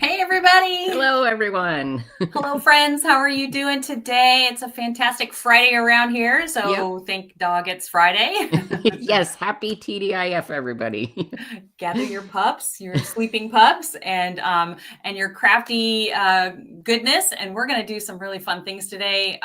Hey, everybody. Hello, everyone. Hello, friends. How are you doing today? It's a fantastic Friday around here. Yep. So thank dog it's Friday. Yes, happy TDIF, everybody. Gather your pups, your sleeping pups, and your crafty goodness. And we're going to do some really fun things today.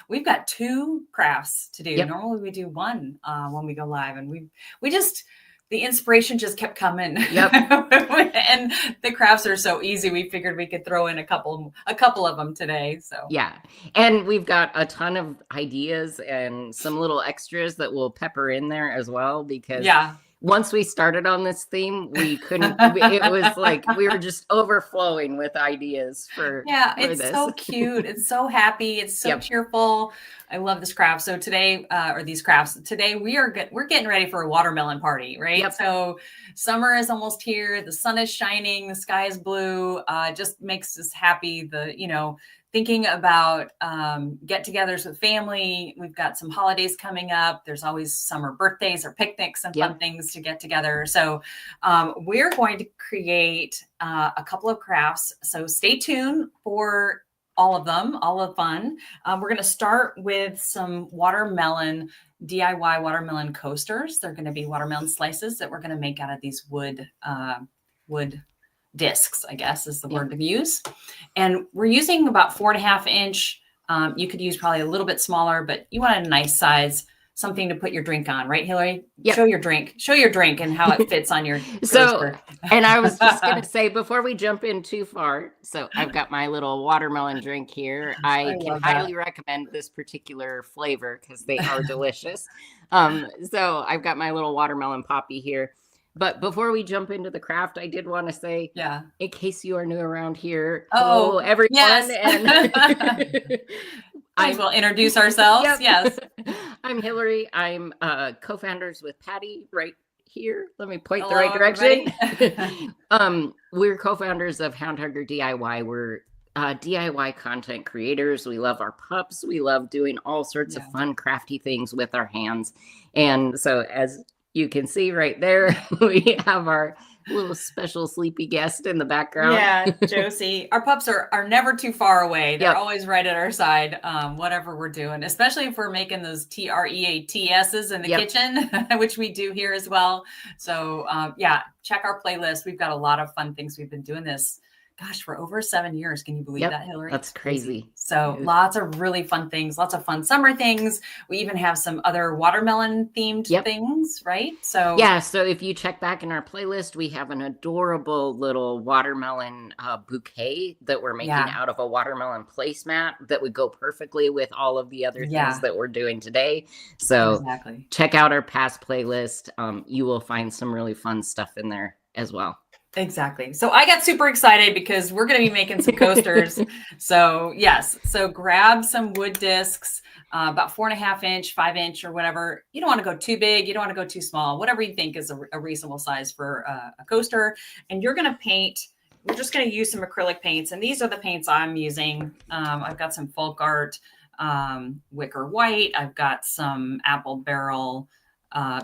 We've got two crafts to do. Yep. Normally we do one when we go live, and we just the inspiration just kept coming. Yep. And the crafts are so easy. We figured we could throw in a couple of them today. So Yeah. And we've got a ton of ideas and some little extras that we'll pepper in there as well, because yeah. once we started on this theme, we couldn't, it was like we were just overflowing with ideas for Yeah, for it's this. so cute. It's so happy. It's so Yep. cheerful. I love this craft. So today, or these crafts, today we're getting ready for a watermelon party, right? Yep. So summer is almost here. The sun is shining. The sky is blue. Just makes us happy. Thinking about get-togethers with family. We've got some holidays coming up. There's always summer birthdays or picnics and fun Yep. things to get together. So we're going to create a couple of crafts. So stay tuned for all of them, all of fun. We're going to start with some DIY watermelon coasters. They're going to be watermelon slices that we're going to make out of these wood discs, I guess is the Yep. word to use. And we're using about 4.5 inch. You could use probably a little bit smaller, but you want a nice size, something to put your drink on, right, Hillary? Yep. Show your drink and how it fits on your So, coaster. and I was just going to say before we jump in too far, so I've got my little watermelon drink here. I I can love that. highly recommend this particular flavor because they are delicious. So I've got my little watermelon poppy here. But before we jump into the craft, I did want to say, Yeah. in case you are new around here, hello Oh, everyone, yes. and Might as I'm well introduce ourselves. yep. Yes. I'm Hillary. I'm co-founders with Patty right here. Let me point the Hello, right direction. everybody. We're co-founders of Hound Hugger DIY. We're DIY content creators. We love our pups. We love doing all sorts of Yeah. fun, crafty things with our hands. And so, as you can see right there, we have our little special sleepy guest in the background. Yeah, Josie. Our pups are never too far away. They're Yep. always right at our side, whatever we're doing, especially if we're making those TREATSs in the Yep. kitchen, which we do here as well. So, yeah, check our playlist. We've got a lot of fun things. We've been doing this, gosh, for over 7 years. Can you believe Yep. that, Hillary? That's It's crazy. crazy. So, lots of really fun things, lots of fun summer things. We even have some other watermelon themed Yep. things, right? So, Yeah, so if you check back in our playlist, we have an adorable little watermelon bouquet that we're making yeah, out of a watermelon placemat that would go perfectly with all of the other things yeah, that we're doing today. So exactly. check out our past playlist. You will find some really fun stuff in there as well. Exactly. So I got super excited because we're going to be making some coasters. So yes, so grab some wood discs, about 4.5 inch, 5 inch, or whatever. You don't want to go too big. You don't want to go too small. Whatever you think is a reasonable size for a coaster. And you're going to paint. We're just going to use some acrylic paints, and these are the paints I'm using. I've got some folk art wicker white. I've got some apple barrel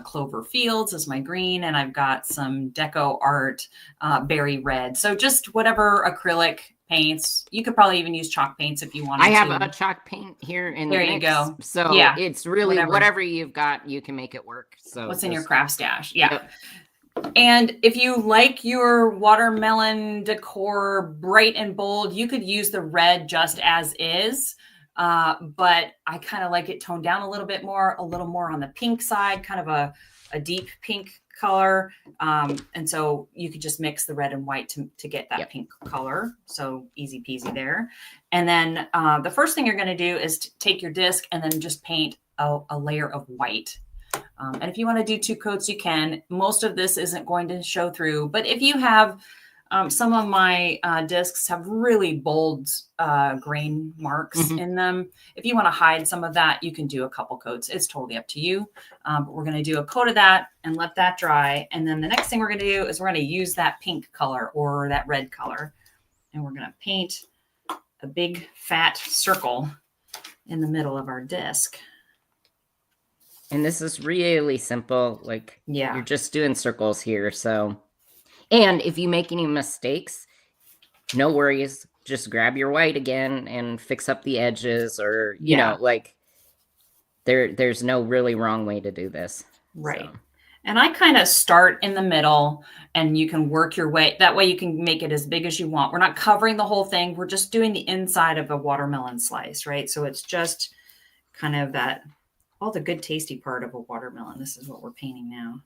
Clover Fields is my green, and I've got some Deco Art berry red. So just whatever acrylic paints. You could probably even use chalk paints if you wanted I have to. a chalk paint here in There the you mix. go. So Yeah, it's really whatever you've got, you can make it work. So what's in your craft stash? Yeah. Yep. And if you like your watermelon decor bright and bold, you could use the red just as is. But I kind of like it toned down a little more on the pink side, kind of a deep pink color. And so you could just mix the red and white to get that Yep. pink color. So easy peasy there. And then the first thing you're going to do is to take your disc and then just paint a layer of white. And if you want to do 2 coats, you can. Most of this isn't going to show through, but if you have some of my discs have really bold grain marks in them. If you want to hide some of that, you can do a couple coats. It's totally up to you. But we're going to do a coat of that and let that dry. And then the next thing we're going to do is we're going to use that pink color or that red color. And we're going to paint a big fat circle in the middle of our disc. And this is really simple. Like, Yeah. you're just doing circles here. So, and if you make any mistakes, no worries. Just grab your white again and fix up the edges, or, you Yeah. know, like there's no really wrong way to do this. Right. So. And I kind of start in the middle and you can work your way. That way you can make it as big as you want. We're not covering the whole thing. We're just doing the inside of a watermelon slice, right? So it's just kind of that, all the good tasty part of a watermelon. This is what we're painting now.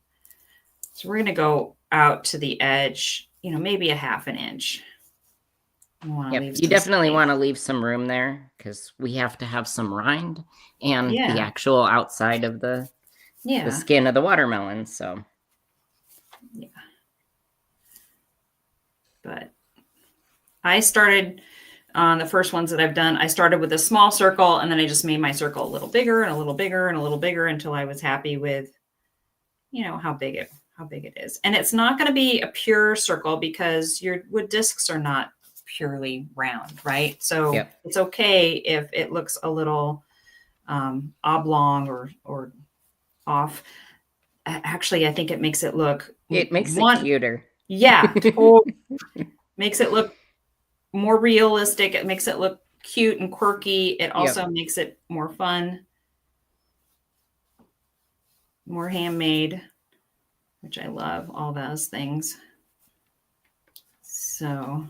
So we're going to go out to the edge, you know, maybe a half an inch. Yep, you definitely want to leave some room there because we have to have some rind and the actual outside of the skin of the watermelon. So, yeah. But I started on the first ones that I've done. I started with a small circle and then I just made my circle a little bigger and a little bigger and a little bigger until I was happy with, you know, how big it is. And it's not going to be a pure circle because your wood discs are not purely round, right? So it's okay if it looks a little oblong or off. Actually, I think it makes it look. It makes it cuter. Yeah, totally. Makes it look more realistic. It makes it look cute and quirky. It also makes it more fun, more handmade, which I love, all those things. So,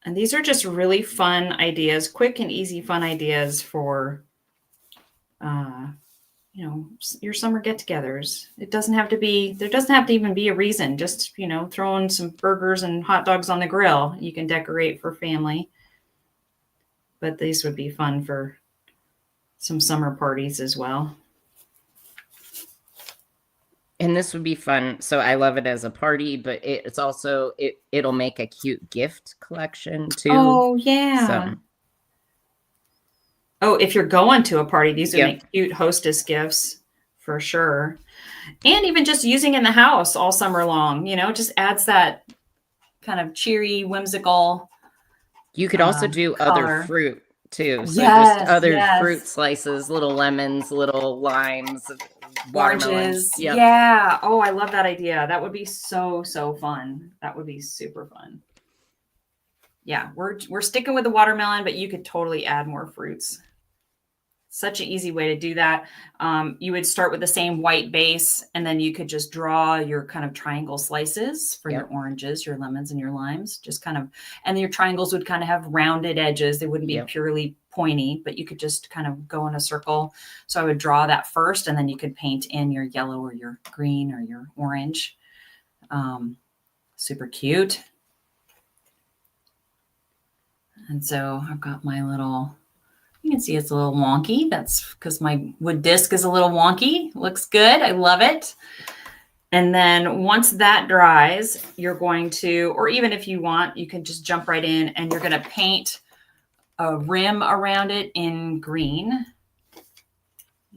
and these are just really fun ideas, quick and easy fun ideas for, you know, your summer get-togethers. It doesn't have to be, there doesn't have to even be a reason. Just, you know, throwing some burgers and hot dogs on the grill. You can decorate for family. But these would be fun for some summer parties as well. And this would be fun. So I love it as a party, but it's also, it'll make a cute gift collection too. Oh, yeah. So. Oh, if you're going to a party, these would make cute hostess gifts for sure. And even just using in the house all summer long, you know, just adds that kind of cheery, whimsical. You could also do other fruit too. So just other fruit slices, little lemons, little limes, oranges. Yeah. Oh, I love that idea. That would be so fun. That would be super fun. Yeah, we're sticking with the watermelon, but you could totally add more fruits. Such an easy way to do that. You would start with the same white base, and then you could just draw your kind of triangle slices for your oranges, your lemons, and your limes. Just kind of, and your triangles would kind of have rounded edges. They wouldn't be purely pointy, but you could just kind of go in a circle. So I would draw that first, and then you could paint in your yellow or your green or your orange. Super cute. And so I've got my little, you can see it's a little wonky. That's because my wood disc is a little wonky. Looks good. I love it. And then once that dries, you're going to, or even if you want, you can just jump right in and you're going to paint a rim around it in green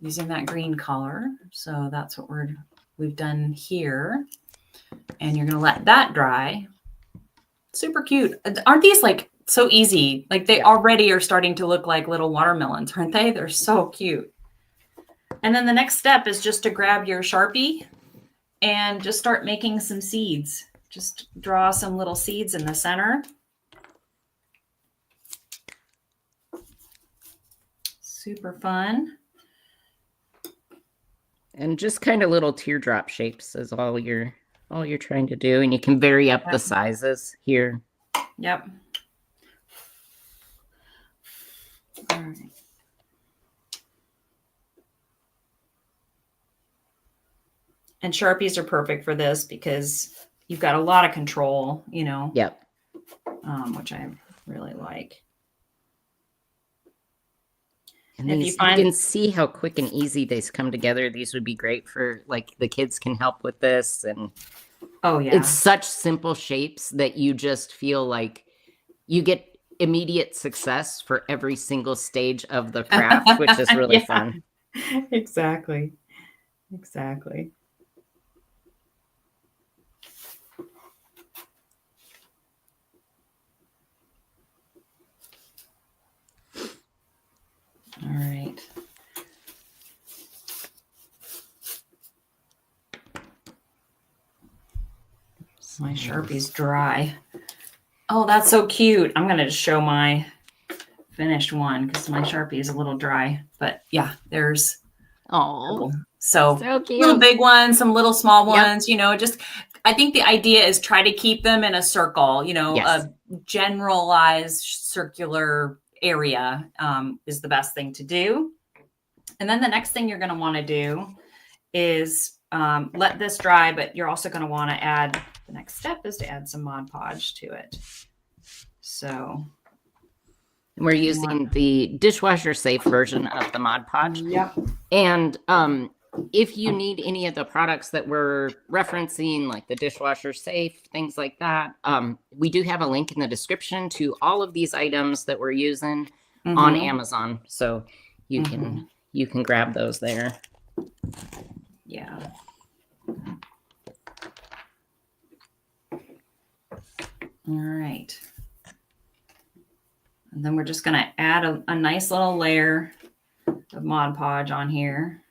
using that green color. So that's what we've done here. And you're going to let that dry. Super cute. Aren't these like so easy? Like they already are starting to look like little watermelons, aren't they? They're so cute. And then the next step is just to grab your Sharpie and just start making some seeds. Just draw some little seeds in the center. Super fun. And just kind of little teardrop shapes is all you're trying to do. And you can vary up the sizes here. Yep. All right. And Sharpies are perfect for this because you've got a lot of control, you know. Yep. Which I really like. And these, you can see how quick and easy these come together. These would be great for, like, the kids can help with this. And it's such simple shapes that you just feel like you get immediate success for every single stage of the craft, which is really fun. Exactly. All right. My Sharpie's dry. Oh, that's so cute. I'm going to just show my finished one because my Sharpie is a little dry. But yeah, there's so cute. Little big ones, some little small ones, you know, just I think the idea is try to keep them in a circle, you know, a generalized circular area is the best thing to do. And then the next thing you're going to want to do is let this dry, but you're also going to want to add, the next step is to add some Mod Podge to it. So we're using the dishwasher-safe version of the Mod Podge. Yep. And if you need any of the products that we're referencing, like the dishwasher safe, things like that, we do have a link in the description to all of these items that we're using on Amazon. So you can grab those there. Yeah. All right. And then we're just going to add a nice little layer of Mod Podge on here.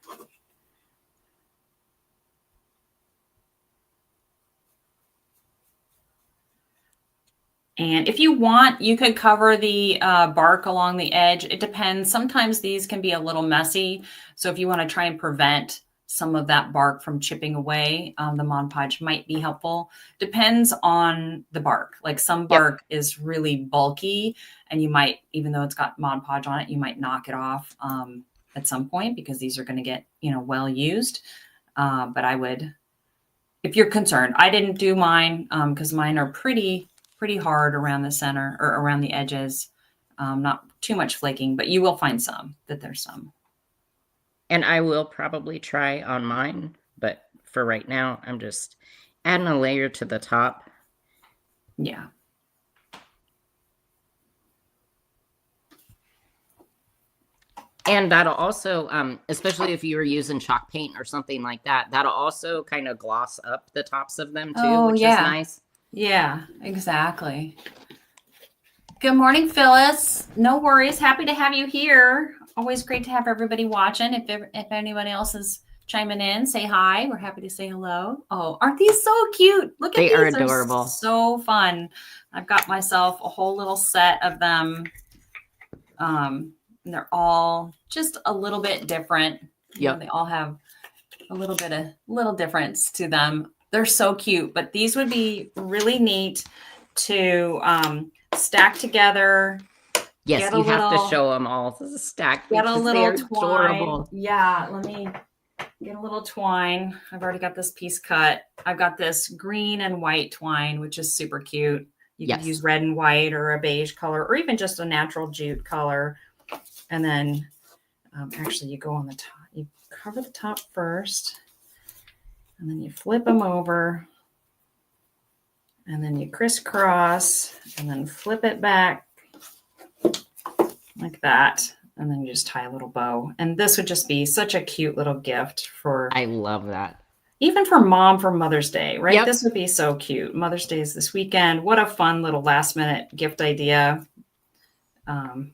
And if you want, you could cover the bark along the edge. It depends. Sometimes these can be a little messy. So if you want to try and prevent some of that bark from chipping away, the Mod Podge might be helpful. Depends on the bark. Like some bark is really bulky and you might, even though it's got Mod Podge on it, you might knock it off at some point because these are going to get, you know, well used. But I would, if you're concerned, I didn't do mine because mine are pretty hard around the center or around the edges. Not too much flaking, but you will find some that there's some. And I will probably try on mine, but for right now, I'm just adding a layer to the top. Yeah. And that'll also, especially if you were using chalk paint or something like that, that'll also kind of gloss up the tops of them too, which is nice. Yeah, exactly. Good morning, Phyllis. No worries. Happy to have you here. Always great to have everybody watching. If anyone else is chiming in, say hi. We're happy to say hello. Oh, aren't these so cute? Look at these. They are adorable. They're so fun. I've got myself a whole little set of them. And they're all just a little bit different. You know, they all have a little difference to them. They're so cute, but these would be really neat to stack together. Yes, you have to show them all. This is stacked. Get a little twine. Adorable. Yeah, let me get a little twine. I've already got this piece cut. I've got this green and white twine, which is super cute. You can use red and white or a beige color or even just a natural jute color. And then actually you go on the top. You cover the top first. And then you flip them over. And then you crisscross. And then flip it back. Like that. And then you just tie a little bow. And this would just be such a cute little gift for... I love that. Even for mom for Mother's Day, right? Yep. This would be so cute. Mother's Day is this weekend. What a fun little last minute gift idea.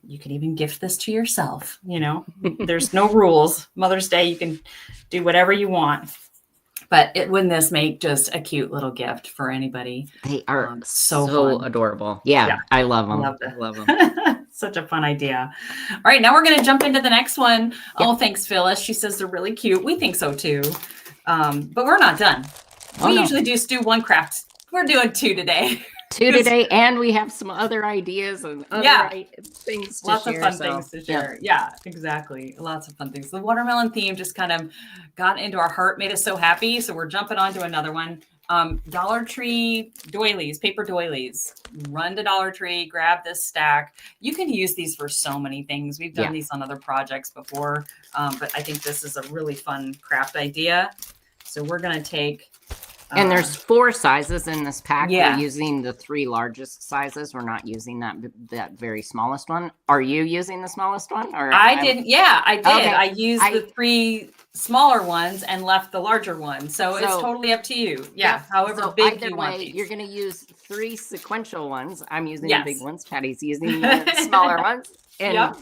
You can even gift this to yourself. You know, there's no rules. Mother's Day, you can do whatever you want. But wouldn't this make just a cute little gift for anybody? They are so adorable. Yeah, I love them. I love them. Such a fun idea. All right, now we're going to jump into the next one. Yep. Oh, thanks, Phyllis. She says they're really cute. We think so too. But we're not done. We usually just do one craft. We're doing two today. Two today, and we have some other ideas and other things to Lots share. Lots of fun things to share. Yeah, exactly. Lots of fun things. The watermelon theme just kind of got into our heart, made us so happy. So we're jumping on to another one. Dollar Tree doilies, paper doilies. Run to Dollar Tree, grab this stack. You can use these for so many things. We've done these on other projects before, but I think this is a really fun craft idea. So we're going to take... And there's 4 sizes in this pack. We're using the 3 largest sizes. We're not using that very smallest one. Are you using the smallest one? Or I didn't. Yeah, I did. Okay. I used the 3 smaller ones and left the larger one. So it's totally up to you. Yeah. However big you want these. You're going to use 3 sequential ones. I'm using the big ones. Patty's using the smaller ones. And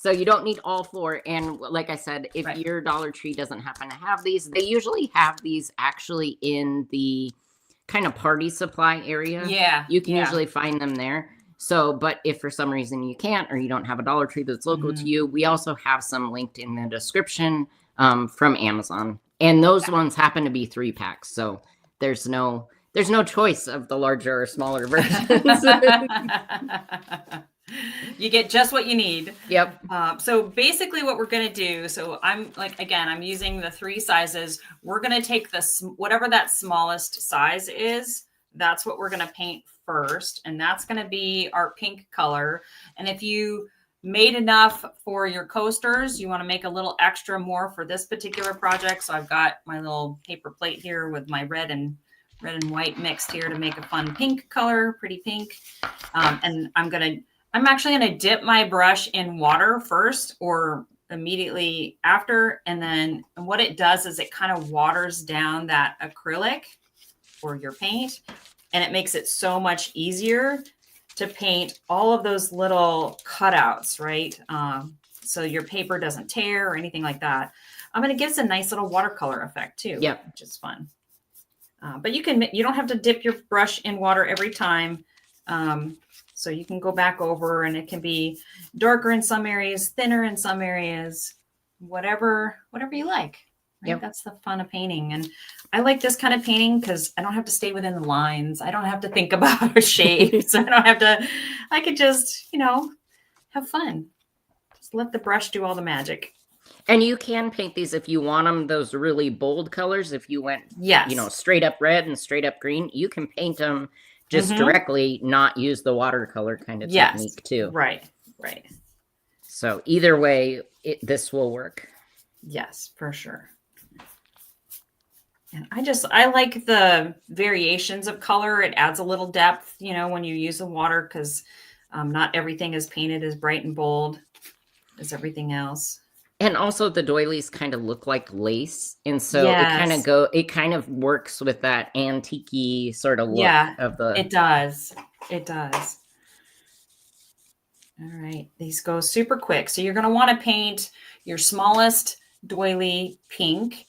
so you don't need all 4. And like I said, if your Dollar Tree doesn't happen to have these, they usually have these actually in the kind of party supply area. Yeah. You can usually find them there. So, but if for some reason you can't, or you don't have a Dollar Tree that's local to you, we also have some linked in the description from Amazon. And those ones happen to be 3-packs. So there's no choice of the larger or smaller versions. You get just what you need. Yep. So basically what we're going to do, so I'm using the 3 sizes. We're going to take whatever that smallest size is, that's what we're going to paint first. And that's going to be our pink color. And if you made enough for your coasters, you want to make a little extra more for this particular project. So I've got my little paper plate here with my red and white mixed here to make a fun pink color, pretty pink. And I'm actually going to dip my brush in water first or immediately after. And then what it does is it kind of waters down that acrylic or your paint, and it makes it so much easier to paint all of those little cutouts, right? So your paper doesn't tear or anything like that. I'm going to give us a nice little watercolor effect too, which is fun. But you don't have to dip your brush in water every time. So you can go back over, and it can be darker in some areas, thinner in some areas, whatever you like. Right? Yep. That's the fun of painting. And I like this kind of painting because I don't have to stay within the lines. I don't have to think about shapes. I could just, have fun. Just let the brush do all the magic. And you can paint these if you want them, those really bold colors. If you went, straight up red and straight up green, you can paint them just directly, not use the watercolor kind of technique too. Right. So either way, this will work. Yes, for sure. And I like the variations of color. It adds a little depth, when you use the water, because not everything is painted as bright and bold as everything else. And also the doilies kind of look like lace. And so it kind of works with that antique-y sort of look of the... It does. All right. These go super quick. So you're going to want to paint your smallest doily pink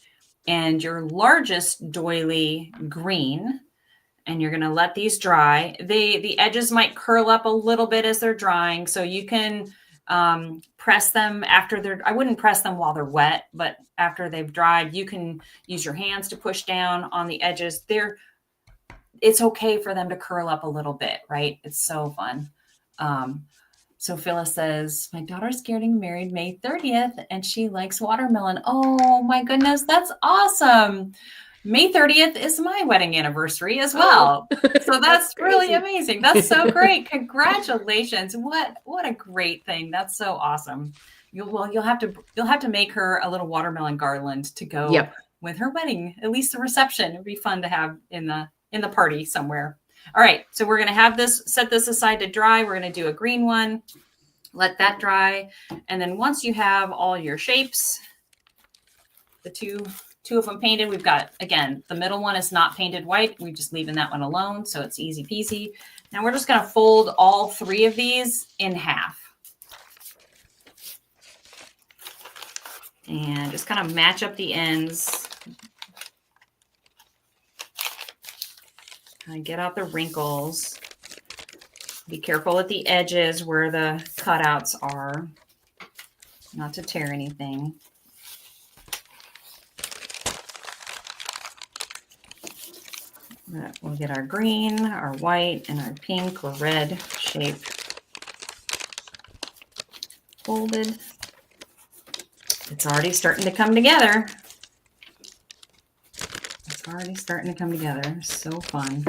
and your largest doily green. And you're going to let these dry. The edges might curl up a little bit as they're drying. So you can press them after I wouldn't press them while they're wet, but after they've dried, you can use your hands to push down on the edges. It's okay for them to curl up a little bit, right? It's so fun. So Phyllis says, my daughter's getting married May 30th and she likes watermelon. Oh my goodness, that's awesome. May 30th is my wedding anniversary as well. So that's really amazing. That's so great. Congratulations. What a great thing. That's so awesome. You'll have to make her a little watermelon garland to go with her wedding, at least the reception. It'd be fun to have in the party somewhere. All right. So we're going to set this aside to dry. We're going to do a green one, let that dry. And then once you have all your shapes, the two of them painted, we've got, again, the middle one is not painted white. We're just leaving that one alone. So it's easy peasy. Now we're just going to fold all 3 of these in half. And just kind of match up the ends. Kind of get out the wrinkles. Be careful at the edges where the cutouts are, not to tear anything. We'll get our green, our white, and our pink or red shape folded. It's already starting to come together. So fun.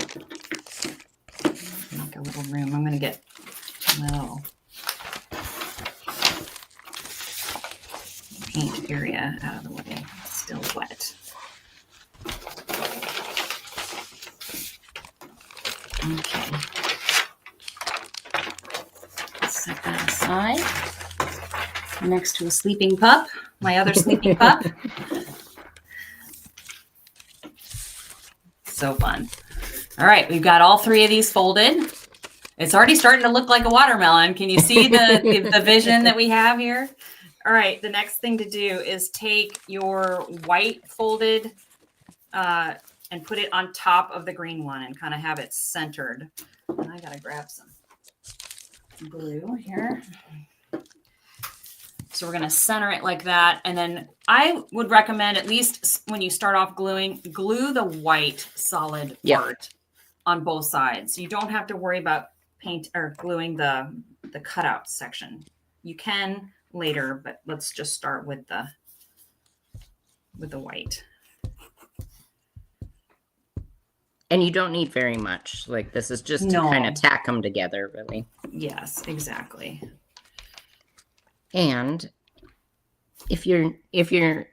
Make a little room. I'm going to get my little paint area out of the way. It's still wet. Okay. Set that aside. Next to a sleeping pup, my other sleeping pup. So fun. All right, we've got all 3 of these folded. It's already starting to look like a watermelon. Can you see the vision that we have here? All right, the next thing to do is take your white folded and put it on top of the green one and kind of have it centered. And I got to grab some glue here. So we're going to center it like that. And then I would recommend, at least when you start off gluing, glue the white solid part on both sides. You don't have to worry about paint or gluing the cutout section. You can later, but let's just start with the white. And you don't need very much. Like, this is just to kind of tack them together, really. Yes, exactly. And if you're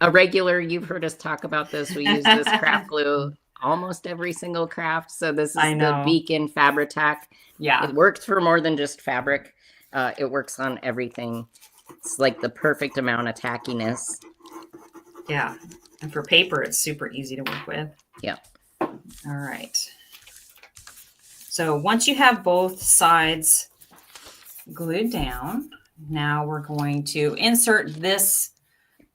a regular, you've heard us talk about this. We use this craft glue almost every single craft. So this is the Beacon Fabri-Tac. Yeah. It works for more than just fabric. It works on everything. It's like the perfect amount of tackiness. Yeah. And for paper, it's super easy to work with. Yeah. All right. So once you have both sides glued down, now we're going to insert this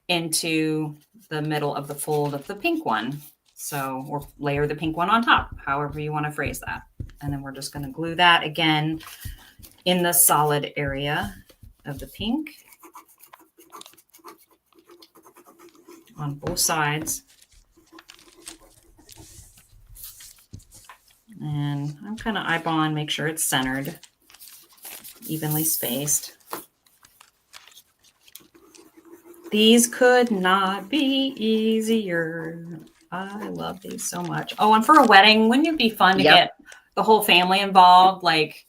into the middle of the fold of the pink one. So, or layer the pink one on top, however you want to phrase that. And then we're just going to glue that again in the solid area of the pink on both sides. And I'm kind of eyeballing, make sure it's centered, evenly spaced. These could not be easier. I love these so much. Oh, and for a wedding, wouldn't it be fun to get the whole family involved? Like,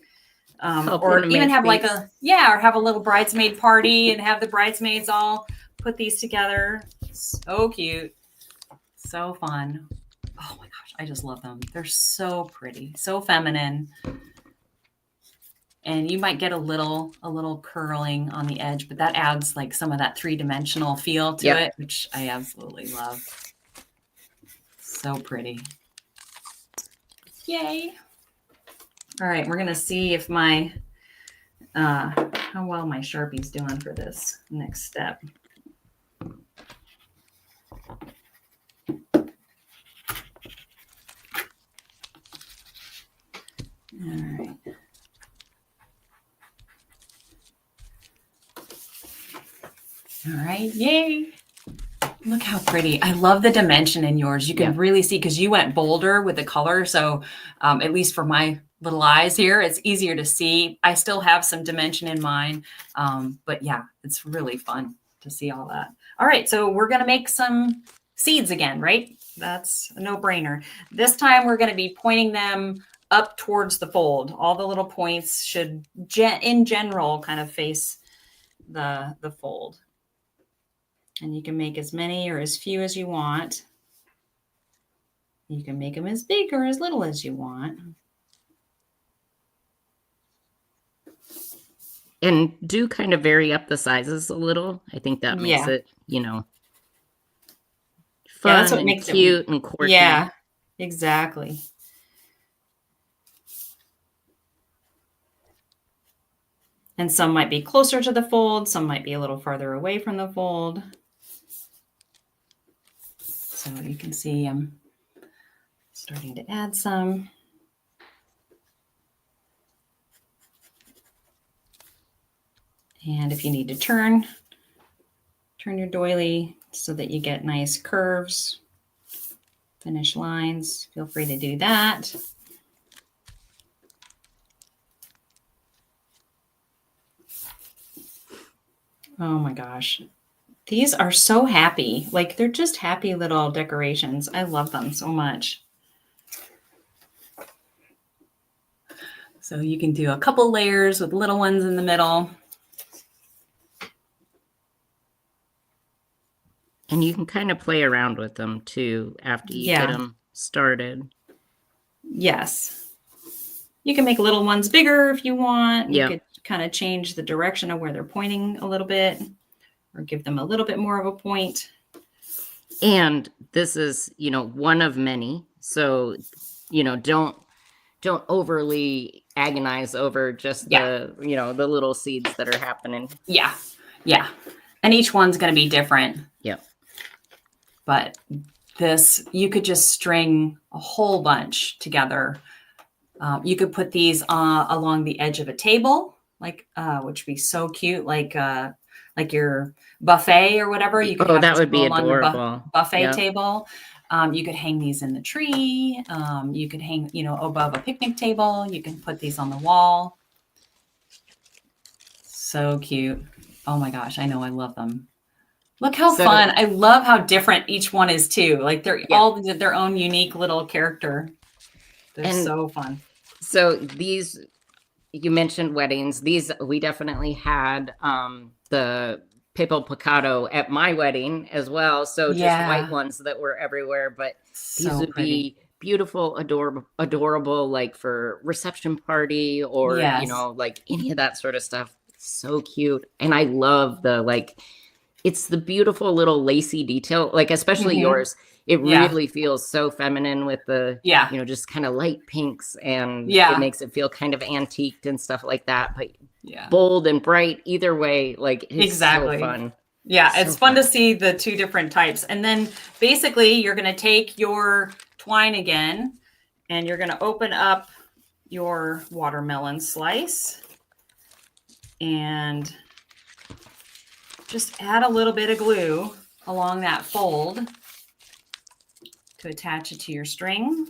or even have like or have a little bridesmaid party and have the bridesmaids all put these together. So cute. So fun. Oh my gosh, I just love them. They're so pretty, so feminine. And you might get a little curling on the edge, but that adds like some of that three-dimensional feel to it, which I absolutely love. So pretty. Yay. All right, we're going to see if my, how well my Sharpie's doing for this next step. All right. All right, yay. Look how pretty. I love the dimension in yours. You can really see, because you went bolder with the color. So at least for my little eyes here, it's easier to see. I still have some dimension in mine. But yeah, it's really fun to see all that. All right, so we're going to make some seeds again, right? That's a no-brainer. This time we're going to be pointing them up towards the fold. All the little points should, in general, kind of face the fold. And you can make as many or as few as you want. You can make them as big or as little as you want. And do kind of vary up the sizes a little. I think that makes it, fun that's what makes cute and quirky. Yeah, exactly. And some might be closer to the fold. Some might be a little farther away from the fold. So you can see I'm starting to add some. And if you need to turn your doily so that you get nice curves, finish lines, feel free to do that. Oh my gosh. These are so happy. Like, they're just happy little decorations. I love them so much. So you can do a couple layers with little ones in the middle. And you can kind of play around with them too after you get them started. Yes. You can make little ones bigger if you want. You could kind of change the direction of where they're pointing a little bit, or give them a little bit more of a point. And this is, one of many. So, don't overly agonize over just the, the little seeds that are happening. Yeah. Yeah. And each one's going to be different. Yeah. But you could just string a whole bunch together. You could put these along the edge of a table, which would be so cute, like your buffet or whatever. You could have that would be along adorable. Buffet table. You could hang these in the tree. You could hang, above a picnic table. You can put these on the wall. So cute. Oh my gosh, I know, I love them. Look how fun. I love how different each one is too. Like they're all their own unique little character. They're so fun. So these, you mentioned weddings. These, we definitely had the Pippo Picado at my wedding as well. So just white ones that were everywhere. But these would be beautiful, adorable, like for reception party or, like any of that sort of stuff. So cute. And I love it's the beautiful little lacy detail, like especially yours. It really feels so feminine with the, just kind of light pinks, and it makes it feel kind of antiqued and stuff like that. But bold and bright, either way, like it's so fun. Yeah, so it's fun to see the two different types. And then basically you're going to take your twine again, and you're going to open up your watermelon slice and just add a little bit of glue along that fold to attach it to your string.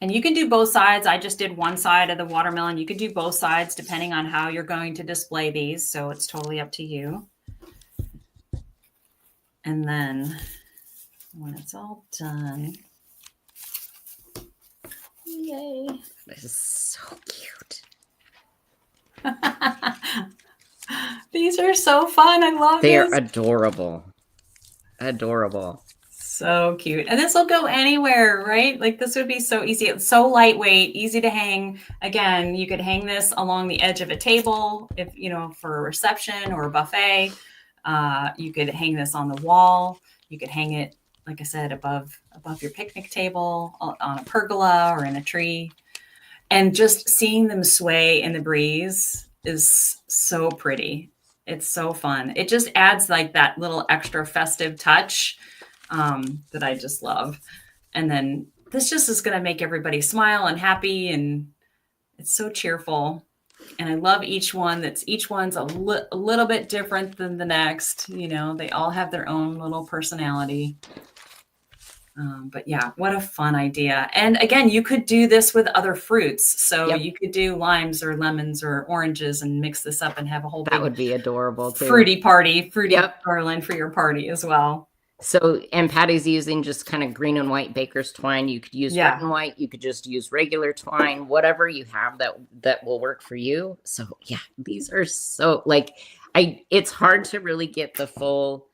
And you can do both sides. I just did one side of the watermelon. You could do both sides depending on how you're going to display these. So it's totally up to you. And then when it's all done, yay. This is so cute. These are so fun. I love They this. are adorable. Adorable. So cute. And this will go anywhere, right? Like this would be so easy. It's so lightweight, easy to hang. Again, you could hang this along the edge of a table if, for a reception or a buffet. You could hang this on the wall. You could hang it, like I said, above your picnic table, on a pergola or in a tree. And just seeing them sway in the breeze is so pretty. It's so fun. It just adds like that little extra festive touch that I just love. And then this just is going to make everybody smile and happy, and it's so cheerful. And I love each one. Each one's a little bit different than the next. They all have their own little personality. But yeah, what a fun idea. And again, you could do this with other fruits. So you could do limes or lemons or oranges and mix this up and have a whole that would be adorable too. Fruity garland for your party as well. So, and Patty's using just kind of green and white baker's twine. You could use red and white. You could just use regular twine, whatever you have that will work for you. So yeah, these are so it's hard to really get the full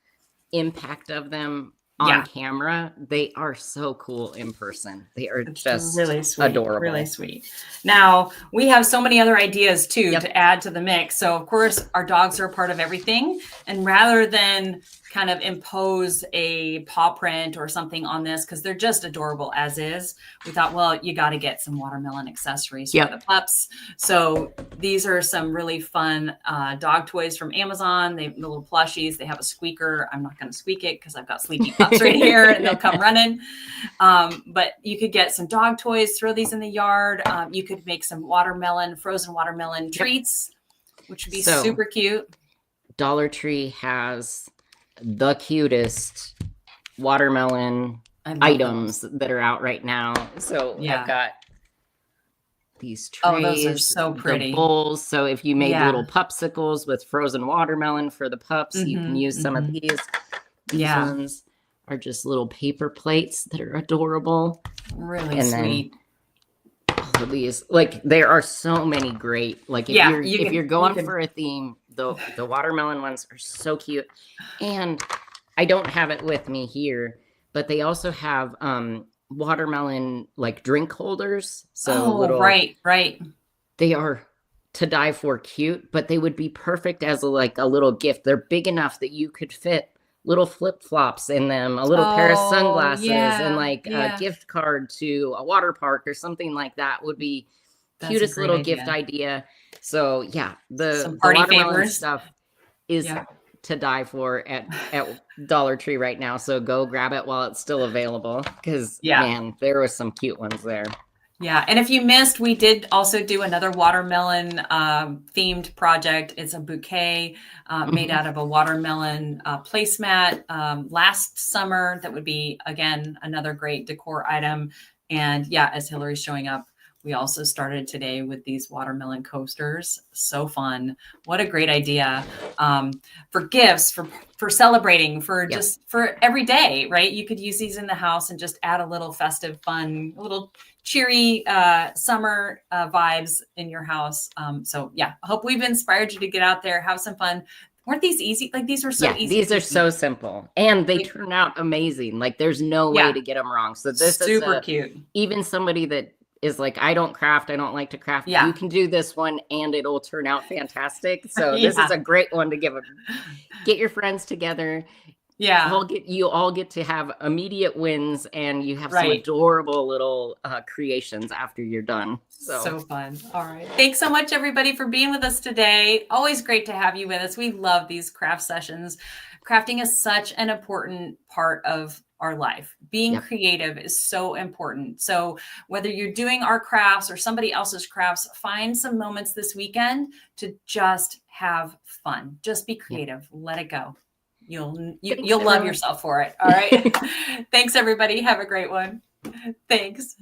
impact of them on camera. They are so cool in person. They are just really sweet, adorable. Really sweet. Now, we have so many other ideas too to add to the mix. So of course, our dogs are a part of everything. And rather than kind of impose a paw print or something on this, because they're just adorable as is, we thought, well, you got to get some watermelon accessories for the pups. So these are some really fun dog toys from Amazon. They have little plushies. They have a squeaker. I'm not going to squeak it because I've got sleepy pups right here and they'll come running. But you could get some dog toys, throw these in the yard. You could make some frozen watermelon treats, which would be super cute. Dollar Tree has the cutest watermelon items that are out right now. So I've got these trays. Oh, those are so pretty. The bowls. So if you made little popsicles with frozen watermelon for the pups, you can use some of these. These ones are just little paper plates that are adorable. Really sweet. All of these, there are so many great, if you're going for a theme, the watermelon ones are so cute. And I don't have it with me here, but they also have watermelon drink holders. So right. They are to die for cute, but they would be perfect as a little gift. They're big enough that you could fit little flip-flops in them, a little pair of sunglasses, and a gift card to a water park or something like that would be cutest little gift idea. So yeah, the party watermelon favors stuff is to die for at Dollar Tree right now. So go grab it while it's still available, because man, there was some cute ones there. Yeah. And if you missed, we did also do another watermelon themed project. It's a bouquet made out of a watermelon placemat last summer. That would be, again, another great decor item. And yeah, as Hillary's showing up, we also started today with these watermelon coasters. So fun. What a great idea for gifts, for celebrating, for just for every day, right? You could use these in the house and just add a little festive fun, a little cheery summer vibes in your house. So yeah, I hope we've inspired you to get out there, have some fun. Weren't these easy? Like these were so easy. These are so simple, and they turn out amazing. Like there's no way to get them wrong. So this super is cute. Even somebody that is like, I don't craft, I don't like to craft. You can do this one and it'll turn out fantastic. So this is a great one to get your friends together. Yeah. You all get to have immediate wins, and you have some adorable little creations after you're done. So fun. All right. Thanks so much, everybody, for being with us today. Always great to have you with us. We love these craft sessions. Crafting is such an important part of our life. Being creative is so important. So whether you're doing our crafts or somebody else's crafts, find some moments this weekend to just have fun. Just be creative. Let it go. You'll love yourself for it. All right. Thanks, everybody. Have a great one. Thanks.